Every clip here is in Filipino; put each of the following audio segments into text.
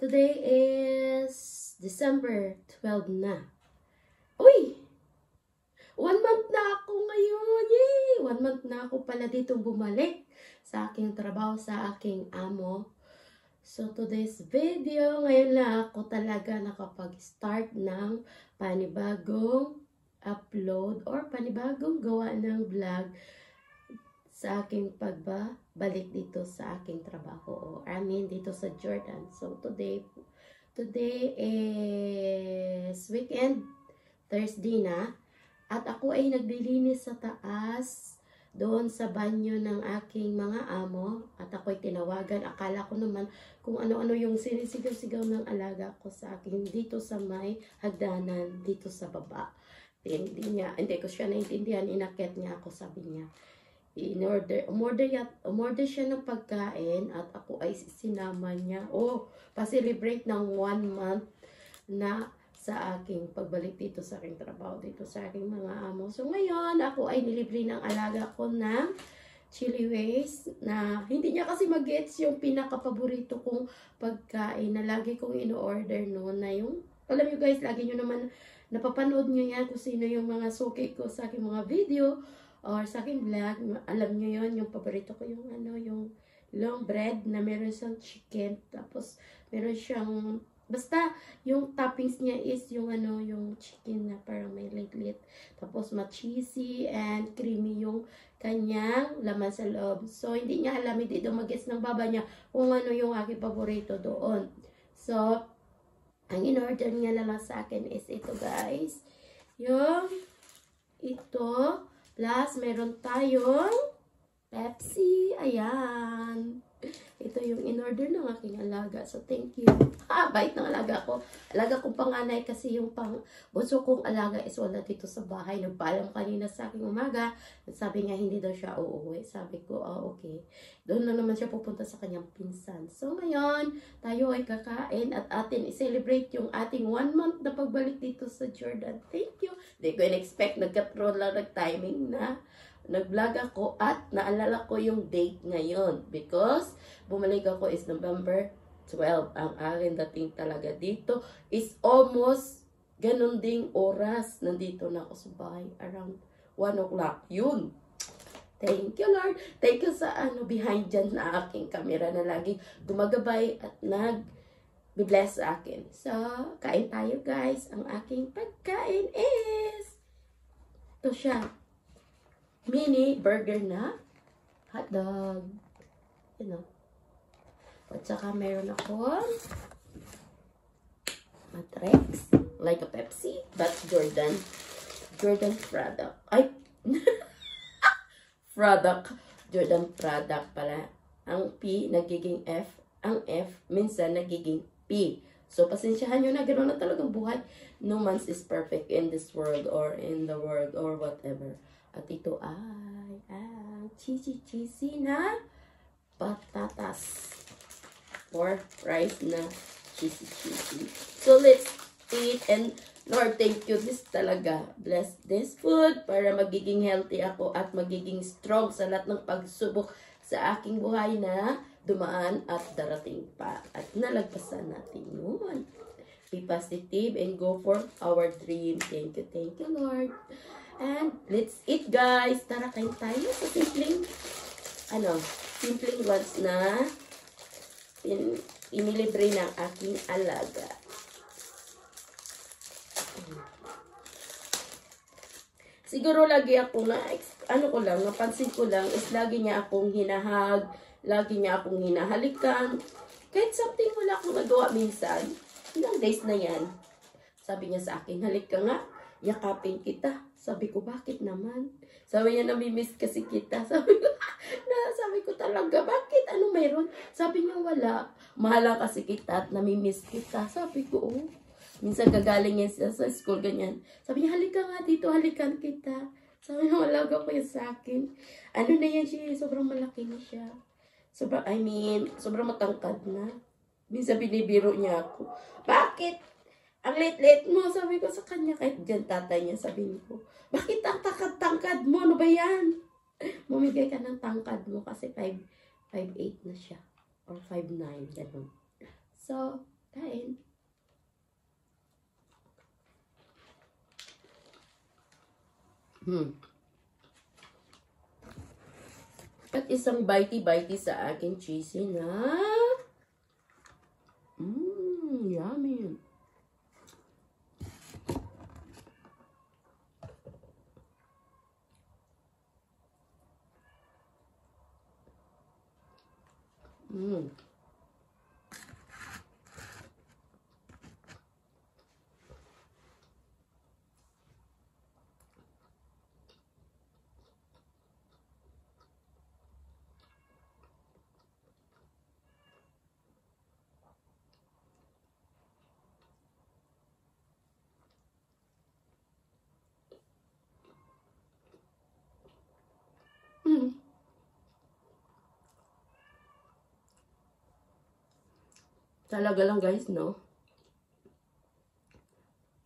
Today is December 12 na. Uy! 1 month na ako ngayon. Yay! 1 month na ako pala dito bumalik sa aking trabaho, sa aking amo. So, today's video, ngayon lang ako talaga nakapag-start ng panibagong upload or panibagong gawa ng vlog sa aking pagbabalik dito sa aking trabaho. Dito sa Jordan. So, today is weekend, Thursday na. At ako ay naglilinis sa taas, doon sa banyo ng aking mga amo. At ako ay tinawagan. Akala ko naman kung ano-ano yung sinisigaw-sigaw ng alaga ko sa akin dito sa may hagdanan, dito sa baba. Hindi ko siya naintindihan. Inakyat niya ako, sabi niya. Umorder siya ng pagkain at ako ay sinama niya. Pa-celebrate ng 1 month na sa aking pagbalik dito sa aking trabaho, dito sa aking mga amo. So ngayon, ako ay nilibre ng alaga ko ng chili waste na hindi niya kasi mag-gets yung pinaka-paborito kong pagkain na lagi kong ino-order noon na yung, alam nyo guys, lagi nyo naman napapanood nyo yan kung sino yung mga suki ko sa aking mga video or sa aking vlog. Alam nyo yon yung paborito ko yung yung long bread na meron siyang chicken, tapos meron siyang basta yung toppings niya is yung yung chicken na parang may lit-lit. Tapos ma-cheesy and creamy yung kanyang laman sa loob. So, hindi niya alam, hindi daw mag-guess ng baba niya kung ano yung aking paborito doon. So, ang in-order niya lang sa akin is ito guys. Yung ito. Plus, meron tayong Pepsi. Ayan. Ito yung in-order ng aking alaga. So, thank you. Bait ng alaga ko. Alaga kong panganay kasi yung bunso kong alaga is wala dito sa bahay. Nagpaalam kanina sa aking umaga. Sabi niya, hindi daw siya uuwi. Sabi ko, okay. Doon na naman siya pupunta sa kanyang pinsan. So, ngayon, tayo ay kakain at atin i-celebrate yung ating 1 month na pagbalik dito sa Jordan. Thank you. Hindi ko in-expect, nagkaroon lang nag-timing na nag-vlog ako at naalala ko yung date ngayon because bumalik ako is November 12. Ang aking dating talaga dito is almost ganun ding oras. Nandito na ako sa bahay around 1 o'clock. Yun. Thank you, Lord. Thank you sa behind dyan na aking camera na lagi gumagabay at nag-bless sa akin. So, kain tayo guys. Ang aking pagkain is ito siya. Mini burger na hotdog. At saka meron ako Matrix, like a Pepsi, but Jordan product. Ay! Jordan product pala. Ang P nagiging F. Ang F minsan nagiging P. So, pasensyahan nyo na, gano'n na talagang buhay. No man is perfect in this world or in the world or whatever. At ito ay cheesy na patatas or rice na cheesy. So, let's eat and Lord, thank you. This talaga. Bless this food para magiging healthy ako at magiging strong sa lahat ng pagsubok sa aking buhay na dumaan at darating pa. At nalagpasan natin yun. Be positive and go for our dream. Thank you, Lord. And let's eat, guys. Tara, kain tayo sa simpleng ones na inilibre ng aking alaga. Siguro lagi ako napansin ko lang is lagi niya akong hinahag, lagi niya akong hinahalikan. Kahit something wala akong nagawa minsan, ilang days na yan. Sabi niya sa akin, halik ka nga, yakapin kita. Sabi ko, bakit naman? Sabi niya, namimiss kasi kita. Sabi ko talaga, bakit? Ano mayroon? Sabi niya, wala. Mahala kasi kita at namimiss kita. Sabi ko, minsan gagaling niya sa school, ganyan. Sabi niya, halika nga dito, halikan kita. Sabi niya, walaga ko yan sa akin. Ano na yan siya? Sobrang malaki na siya. Sobrang matangkad na. Minsan binibiro niya ako. Bakit? Ang late-late mo, sabi ko sa kanya, kahit dyan tatay niya, sabihin ko, bakit ang tangkad mo? Ano ba yan? Mumigay ka ng tangkad mo kasi 5'8" na siya. Or 5'9", gano'n. So, Kain. At isang bitey-bitey sa aking cheesy na yummy. Talaga lang guys, no?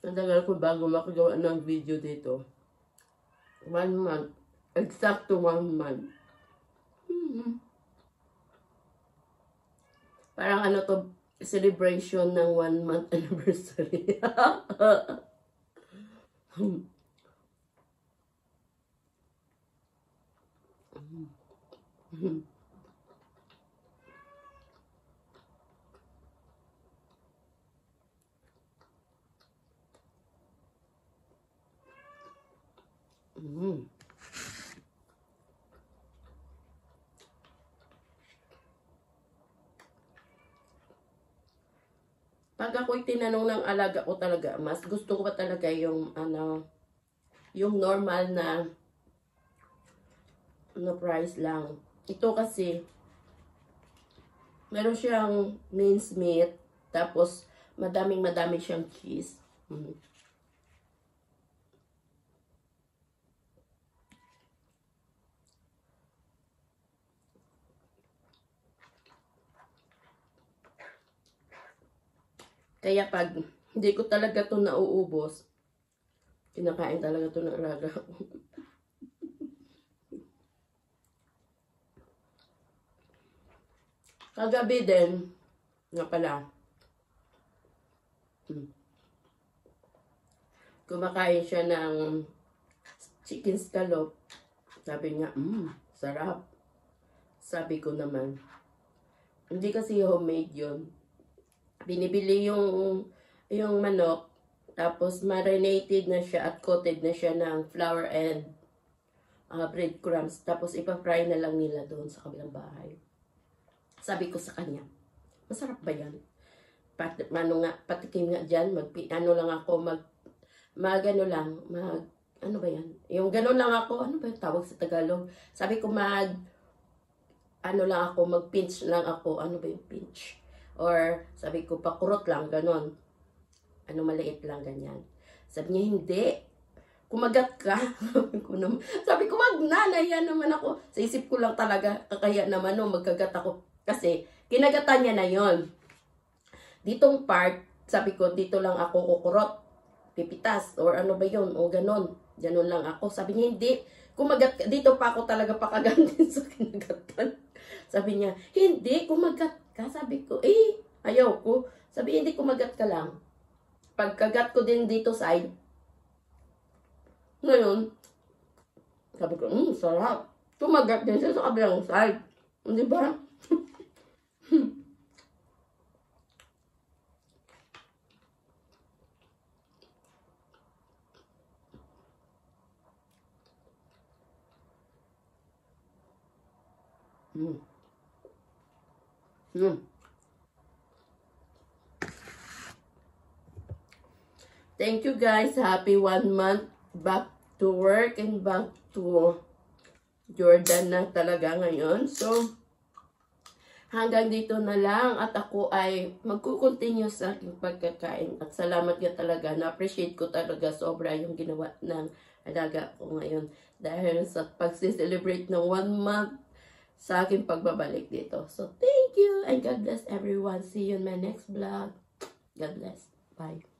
Natagal ko bago makagawa ng video dito. 1 month. Exacto 1 month. Parang ano to, celebration ng 1 month anniversary. Pag ako'y tinanong ng alaga ko talaga, mas gusto ko pa talaga yung yung normal na price lang. Ito kasi meron siyang minced meat, tapos madaming siyang cheese. Kaya pag hindi ko talaga ito nauubos, kinakain talaga ito ng alaga ko. Kagabi din, nga pala, kumakain siya ng chicken scallop. Sabi niya, sarap. Sabi ko naman, hindi kasi homemade yun. Binibili yung manok, tapos marinated na siya at coated na siya ng flour and breadcrumbs. Tapos ipa-fry na lang nila doon sa kabilang bahay. Sabi ko sa kanya, masarap ba yan? Patikim nga dyan, ano ba yan? Yung gano'n lang ako, ano ba yung tawag sa Tagalog? Sabi ko mag-pinch lang ako, ano ba yung pinch? Or sabi ko, pakurot lang, ganon. Ano, maliit lang, ganyan. Sabi niya, hindi. Kumagat ka. Sabi ko, wag na, nahiya naman ako. Sa isip ko lang talaga, kaya naman magkagat ako. Kasi, kinagatan niya na yon. Ditong part, sabi ko, dito lang ako kukurot. Pipitas, or ano ba yun, o ganon. Ganon lang ako. Sabi niya, hindi. Kumagat ka. Dito pa ako talaga pakagantin sa kinagatan. Sabi niya, hindi, kumagat ka. Sabi ko, ayaw ko. Sabi, hindi, kumagat ka lang. Pagkagat ko din dito side. Ngayon, sabi ko, sarap. Kumagat din siya sa kabilang side. Di ba? Thank you guys. Happy 1 month back to work and back to Jordan na talaga ngayon. So, hanggang dito na lang at ako ay magkukontinue sa aking pagkakain. At salamat nga talaga. Na-appreciate ko talaga sobra yung ginawa ng alaga ko ngayon. Dahil sa pag-celebrate ng 1 month sa aking pagbabalik dito. So, thank you and God bless everyone. See you in my next vlog. God bless. Bye.